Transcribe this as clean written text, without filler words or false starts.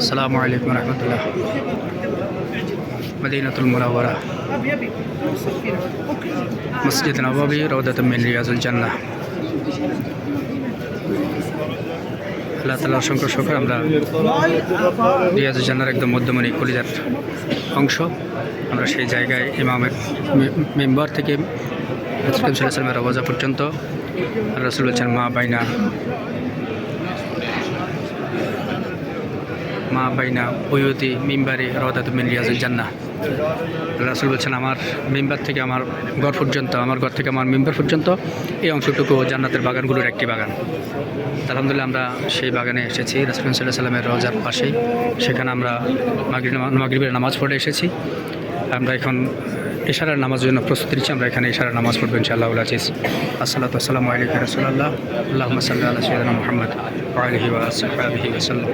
আসসালামু আলাইকুম রহমতুল্লাহ। মদিনাতুল মুনাওয়ারা, মসজিদ নববী, রওদাতুম মিন রিয়াজুল জান্নাহ। আল্লাহ তাআলা অসংখ্য শুকর, আমরা রিয়াজুল জান্নাহর একদম মধ্যমণি কলিজার অংশ। আমরা সেই জায়গায় ইমামের মেম্বার থেকে রাসূল সাল্লাল্লাহু আলাইহি ওয়াসাল্লামের রওজা পর্যন্ত রাসূল বলছেন মা বাইনা বুয়ুতি মিম্বারি রওদাতুম মিন রিয়াজিল জান্নাহ। রাসূল বলছেন আমার মিম্বার থেকে আমার ঘর পর্যন্ত, আমার ঘর থেকে আমার মিম্বার পর্যন্ত এই অংশটুকু জান্নাতের বাগানগুলোর একটি বাগান। আলহামদুলিল্লাহ আমরা সেই বাগানে এসেছি, রাসূল সাল্লাল্লাহু আলাইহি ওয়াসাল্লামের রওজার পাশেই। সেখানে আমরা মাগরিবের নামাজ পড়ে এসেছি। আমরা এখন ইশারার নামাজের জন্য প্রস্তুতি নিচ্ছি। আমরা এখানে ইশারার নামাজ পড়বো ইনশাআল্লাহ আজিজ। আসসালাতু ওয়াসসালামু আলাইকা ইয়া রাসূলুল্লাহ, আল্লাহুম্মা সাল্লি আলা সাইয়্যিদিনা মুহাম্মদ ওয়া আলিহি ওয়া আসহাবিহি ওয়া সাল্লাম।